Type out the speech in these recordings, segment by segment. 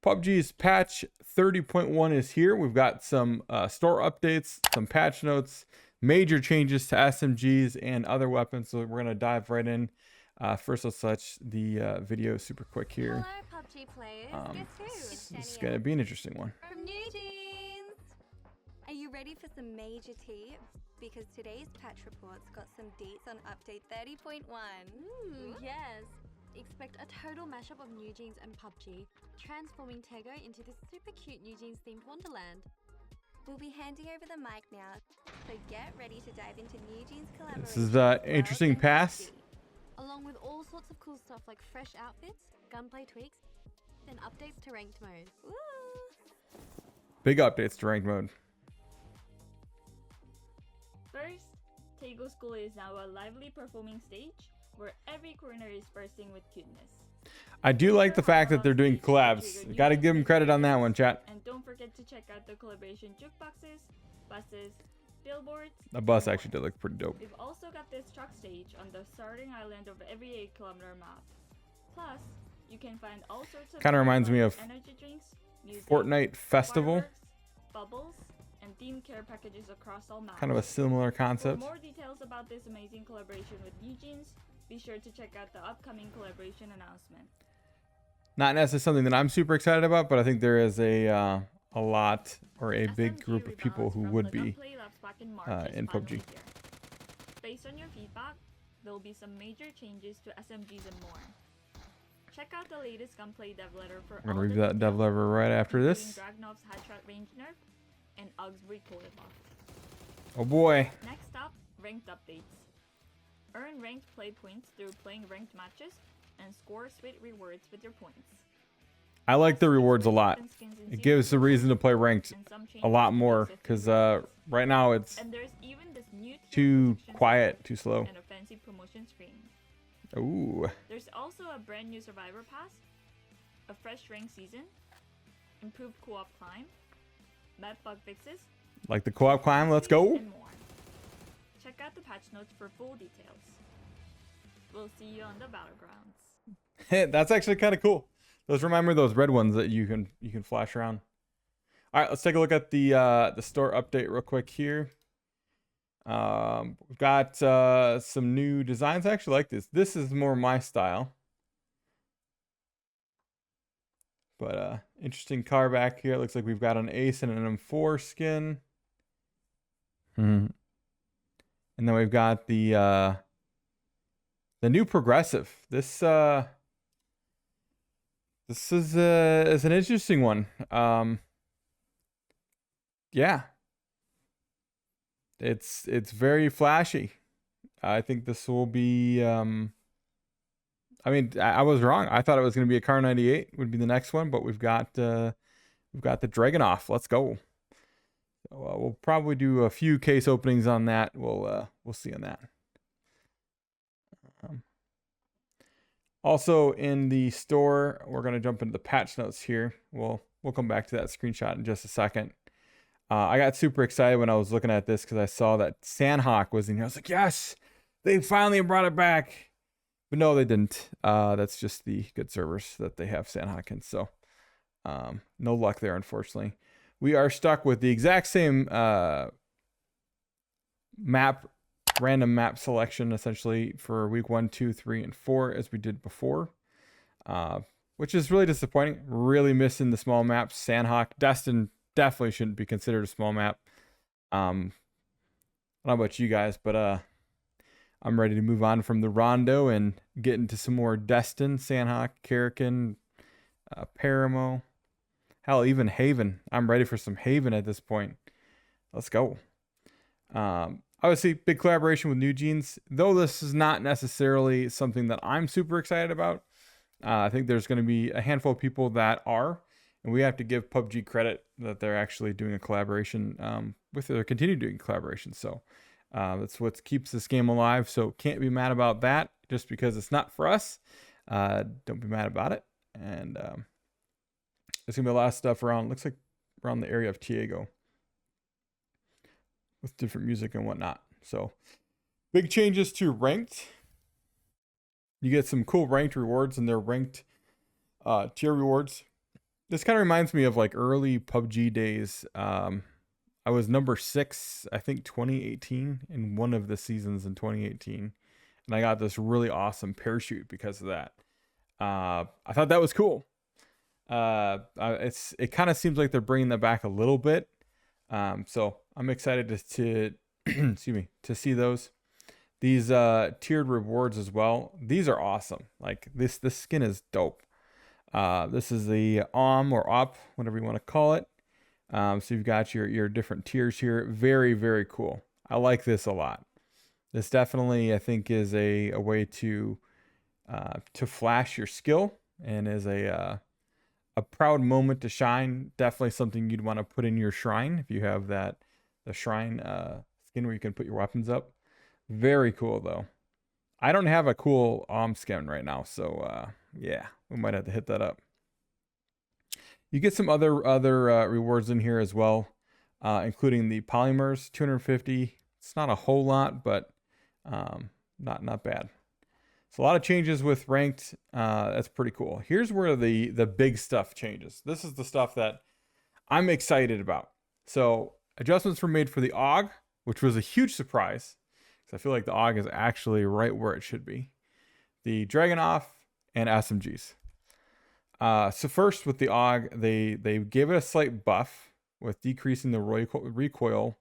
PUBG's patch 30.1 is here. We've got some store updates, some patch notes, major changes to SMGs and other weapons. So we're going to dive right in. First, let's touch the video super quick here. Hello, PUBG players. Guess who? It's going to be an interesting one. From New Jeans. Are you ready for some major tea? Because today's patch reports got some deets on update 30.1. Yes. Expect a total mashup of New Jeans and PUBG, transforming Tego into this super cute New Jeans themed wonderland. We'll be handing over the mic now, so get ready to dive into New Jeans collaboration. This is an interesting pass. Along with all sorts of cool stuff like fresh outfits, gunplay tweaks, and updates to ranked mode. Woo! Big updates to ranked mode. First, Tego School is now a lively performing stage where every corner is bursting with cuteness. I do like the fact that they're doing collabs. Got to give them credit on that one, chat. And don't forget to check out the collaboration jukeboxes, buses, billboards. The bus actually did look pretty dope. We've also got this truck stage on the starting island of every 8-kilometer map. Plus, you can find all sorts of Kind of reminds me of energy drinks, music, Fortnite Festival. fireworks, bubbles, and themed care packages across all maps. Kind of a similar For concept. more details about this amazing collaboration with New Jeans, be sure to check out the upcoming collaboration announcement. Not necessarily something that I'm super excited about, but I think there is a lot or a big SMG group of people rebounds who from would the be gunplay labs back in March is in finally PUBG. here. Based on your feedback, there will be some major changes to SMGs and more. Check out the latest gunplay dev letter for I'm gonna all the review that dev details, letter right after including this. Dragonov's headshot range nerf and AUG's recoil buff. Oh boy. Next up, ranked updates. Earn ranked play points through playing ranked matches and score sweet rewards with your points. I like the rewards a lot. It gives a reason to play ranked a lot more because right now it's and there's even this new too protection quiet, system too slow. and a fancy promotion screen. Ooh. There's also a brand new survivor pass, a fresh rank season, improved co-op climb, map bug fixes, Like the co-op climb, let's go. and more. Check out the patch notes for full details. We'll see you on the battlegrounds. That's actually kind of cool. Those remind me of those red ones that you can flash around. All right, let's take a look at the store update real quick here. We've got some new designs. I actually like this. This is more my style. But interesting car back here. It looks like we've got an Ace and an M4 skin. And then we've got the new Progressive. This is an interesting one. Yeah. It's very flashy. I think this will be I mean, I was wrong. I thought it was going to be a Car 98 would be the next one, but we've got the Dragonov. Let's go. So, we'll probably do a few case openings on that. We'll see on that. Also in the store, we're going to jump into the patch notes here. We'll come back to that screenshot in just a second. I got super excited when I was looking at this because I saw that Sandhawk was in here. I was like, yes, they finally brought it back. But no, they didn't. That's just the good servers that they have Sandhawk in. So no luck there, unfortunately. We are stuck with the exact same random map selection, essentially, for week 1, 2, 3, and 4, as we did before. Which is really disappointing. Really missing the small maps. Sandhawk, Destin definitely shouldn't be considered a small map. I don't know about you guys, but I'm ready to move on from the Rondo and get into some more Destin, Sandhawk, Karakin, Paramo. Hell, even Haven. I'm ready for some Haven at this point. Let's go. Obviously, big collaboration with New Jeans. Though this is not necessarily something that I'm super excited about. I think there's going to be a handful of people that are. And we have to give PUBG credit that they're actually doing a collaboration with it, or continue doing collaboration. So that's what keeps this game alive. So can't be mad about that just because it's not for us. Don't be mad about it. And there's going to be a lot of stuff around, looks like around the area of Tiago with different music and whatnot. So big changes to ranked. You get some cool ranked rewards, and they're ranked tier rewards. This kind of reminds me of like early PUBG days. I was number 6, I think 2018 in one of the seasons in 2018. And I got this really awesome parachute because of that. I thought that was cool. It kind of seems like they're bringing that back a little bit. So I'm excited to excuse me, to see those. These tiered rewards as well. These are awesome. Like this skin is dope. This is the or op, whatever you want to call it. So you've got your different tiers here. Very, very cool. I like this a lot. This definitely, I think, is a way to flash your skill, and is a proud moment to shine. Definitely something you'd want to put in your shrine if you have the shrine skin where you can put your weapons up. Very cool though. I don't have a cool skin right now, so yeah, we might have to hit that up. You get some other rewards in here as well, including the polymers, 250. It's not a whole lot, but not bad. So a lot of changes with ranked. That's pretty cool. Here's where the big stuff changes. This is the stuff that I'm excited about. So adjustments were made for the AUG, which was a huge surprise, because I feel like the AUG is actually right where it should be. The Dragonov and SMGs. So first with the AUG, they gave it a slight buff with decreasing the recoil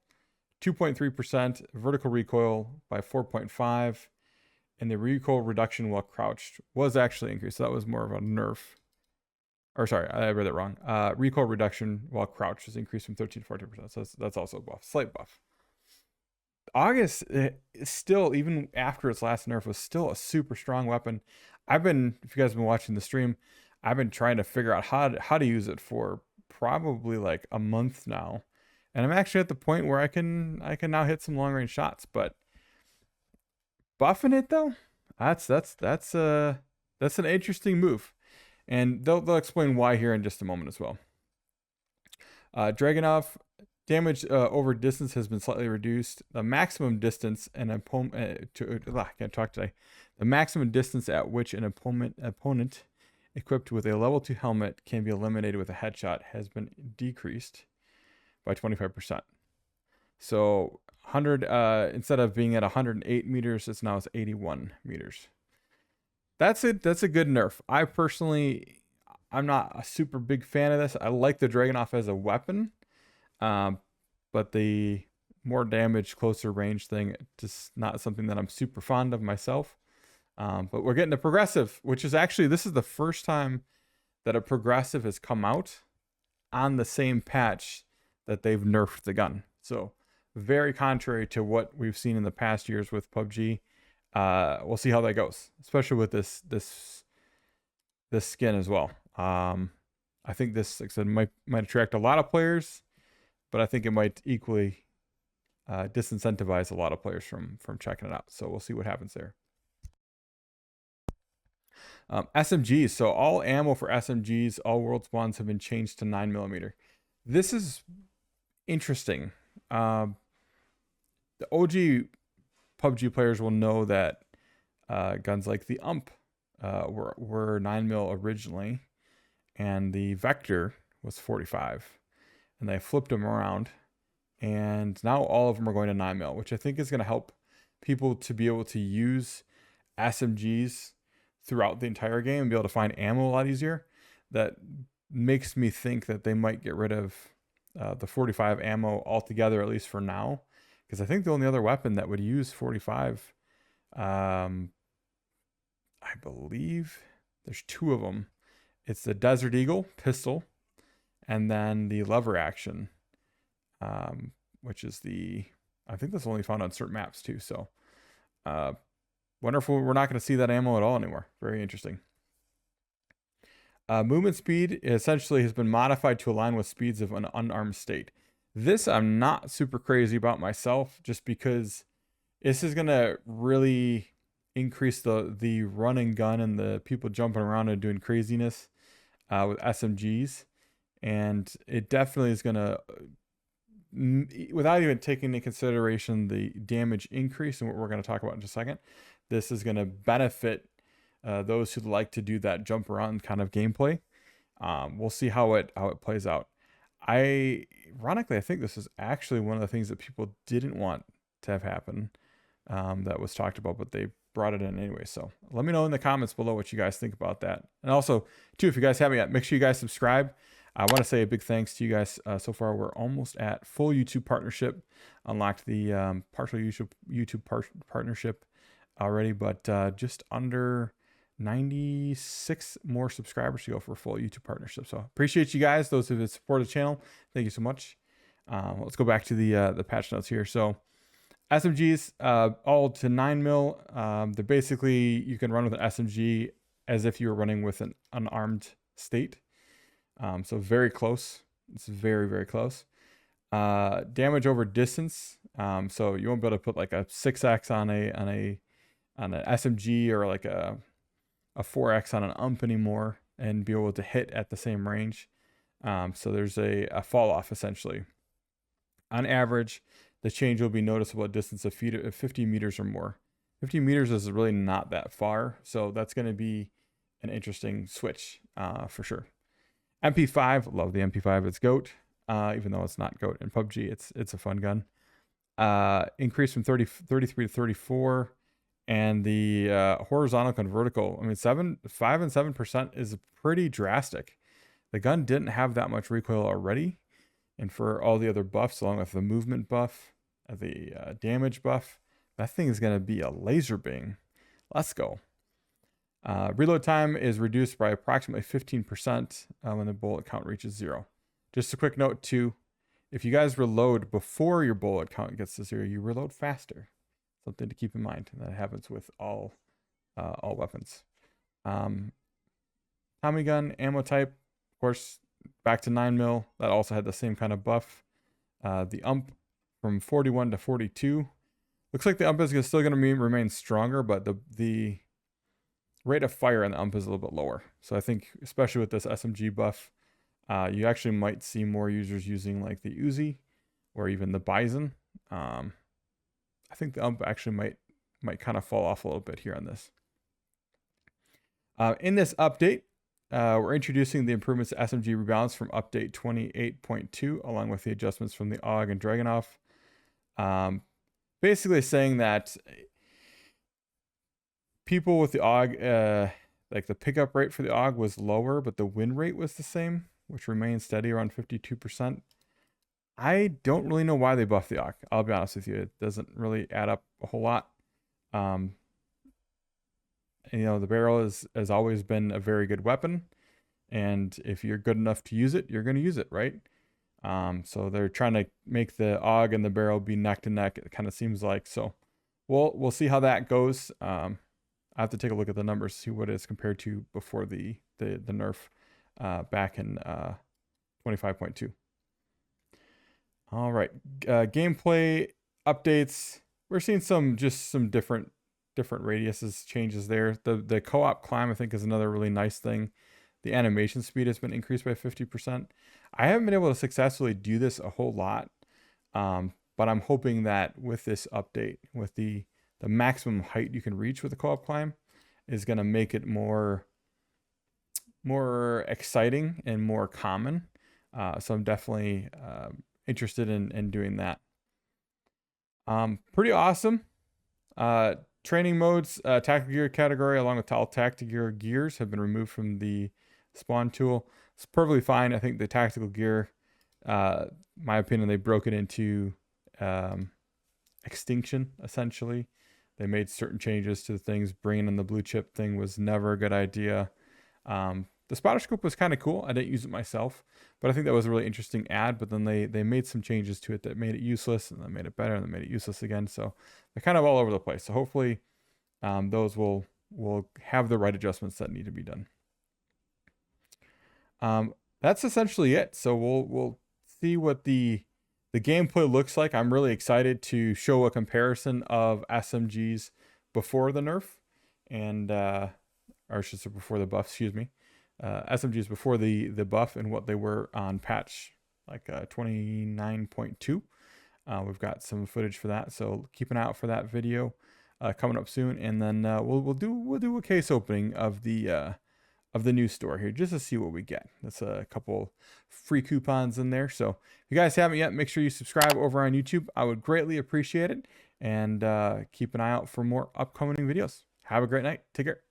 2.3%, vertical recoil by 4.5%, and the recoil reduction while crouched was actually increased. So that was more of a nerf. Or sorry, I read it wrong. Recoil reduction while crouched was increased from 13 to 14%. So that's also a buff, slight buff. August is still, even after its last nerf, was still a super strong weapon. If you guys have been watching the stream, I've been trying to figure out how to use it for probably like a month now. And I'm actually at the point where I can now hit some long range shots, but buffing it though, that's an interesting move. And they'll explain why here in just a moment as well. Dragonov, damage over distance has been slightly reduced. The maximum distance an opponent I can't talk today. The maximum distance at which an opponent equipped with a level 2 helmet can be eliminated with a headshot has been decreased by 25%. So 100 instead of being at 108 meters, it's now 81 meters. That's it. That's a good nerf. I'm not a super big fan of this. I like the Dragonov as a weapon, but the more damage, closer range thing, just not something that I'm super fond of myself. But we're getting a progressive, which is actually, this is the first time that a progressive has come out on the same patch that they've nerfed the gun. So very contrary to what we've seen in the past years with PUBG. We'll see how that goes, especially with this skin as well. I think this, like I said, might attract a lot of players, but I think it might equally disincentivize a lot of players from checking it out. So we'll see what happens there. SMGs. So all ammo for SMGs, all world spawns have been changed to 9mm. This is interesting. The OG PUBG players will know that guns like the were 9mm originally, and the Vector was 45, and they flipped them around, and now all of them are going to 9mm, which I think is going to help people to be able to use SMGs throughout the entire game and be able to find ammo a lot easier. That makes me think that they might get rid of the 45 ammo altogether, at least for now, because I think the only other weapon that would use 45, I believe there's 2 of them. It's the Desert Eagle pistol, and then the lever action, which is I think that's only found on certain maps too. So wonderful. We're not going to see that ammo at all anymore. Very interesting. Movement speed essentially has been modified to align with speeds of an unarmed state. This I'm not super crazy about myself, just because this is going to really increase the run and gun and the people jumping around and doing craziness with SMGs. And it definitely is going to, without even taking into consideration the damage increase and what we're going to talk about in just a second, this is going to benefit those who like to do that jump around kind of gameplay. We'll see how it plays out. Ironically, I think this is actually one of the things that people didn't want to have happen, that was talked about, but they brought it in anyway. So let me know in the comments below what you guys think about that. And also, too, if you guys haven't yet, make sure you guys subscribe. I want to say a big thanks to you guys. So far, we're almost at full YouTube partnership. Unlocked the partial YouTube partnership already, but just under 96 more subscribers to go for a full YouTube partnership. So appreciate you guys, those who have supported the channel. Thank you so much. Let's go back to the patch notes here. So SMGs, all to 9mm. They're basically, you can run with an SMG as if you were running with an unarmed state. So very close. It's very, very close. Damage over distance. So you won't be able to put like a 6x on an SMG or like a 4x on an ump anymore and be able to hit at the same range. So there's a fall off essentially. On average, the change will be noticeable at distance of 50 meters or more. 50 meters is really not that far, so that's going to be an interesting switch for sure. MP5, love the MP5. It's GOAT, even though it's not GOAT in PUBG. It's a fun gun. Increase from 33 to 34, and the horizontal and vertical. I mean, 5 and 7% is pretty drastic. The gun didn't have that much recoil already. And for all the other buffs, along with the movement buff, the damage buff, that thing is going to be a laser beam. Let's go. Reload time is reduced by approximately 15% when the bullet count reaches 0. Just a quick note too, if you guys reload before your bullet count gets to 0, you reload faster. Something to keep in mind. That happens with all weapons. Tommy gun ammo type, of course, back to 9mm. That also had the same kind of buff. The ump from 41 to 42. Looks like the ump is still going to remain stronger, but the rate of fire on the ump is a little bit lower. So I think, especially with this SMG buff, you actually might see more users using like the Uzi or even the Bison. I think the ump actually might kind of fall off a little bit here on this. In this update, we're introducing the improvements to SMG rebalance from update 28.2, along with the adjustments from the AUG and Dragonov. Basically saying that people with the AUG, like the pickup rate for the AUG was lower, but the win rate was the same, which remains steady around 52%. I don't really know why they buffed the AUG. I'll be honest with you. It doesn't really add up a whole lot. And, you know, the barrel has always been a very good weapon. And if you're good enough to use it, you're going to use it, right? So they're trying to make the AUG and the barrel be neck to neck, it kind of seems like. So we'll see how that goes. I have to take a look at the numbers, see what it's compared to before the Nerf back in 25.2. All right, gameplay updates. We're seeing some different radiuses changes there. The co-op climb, I think, is another really nice thing. The animation speed has been increased by 50%. I haven't been able to successfully do this a whole lot, but I'm hoping that with this update, with the maximum height you can reach with the co-op climb, is going to make it more exciting and more common. So I'm definitely interested in doing that. Pretty awesome. Training modes, tactical gear category, along with all tactical gears, have been removed from the spawn tool. It's perfectly fine. I think the tactical gear, my opinion, they broke it into extinction, essentially. They made certain changes to the things. Bringing in the blue chip thing was never a good idea. The spotter scope was kind of cool. I didn't use it myself, but I think that was a really interesting add. But then they made some changes to it that made it useless, and then made it better, and then made it useless again. So they're kind of all over the place. So hopefully those will have the right adjustments that need to be done. That's essentially it. So we'll see what the gameplay looks like. I'm really excited to show a comparison of SMGs before the Nerf and or I should say before the buff, excuse me. SMGs before the buff and what they were on patch like 29.2. We've got some footage for that, so keep an eye out for that video coming up soon. And then we'll do a case opening of the of the new store here just to see what we get. That's a couple free coupons in there. So if you guys haven't yet, make sure you subscribe over on YouTube. I would greatly appreciate it. And keep an eye out for more upcoming videos. Have a great night. Take care.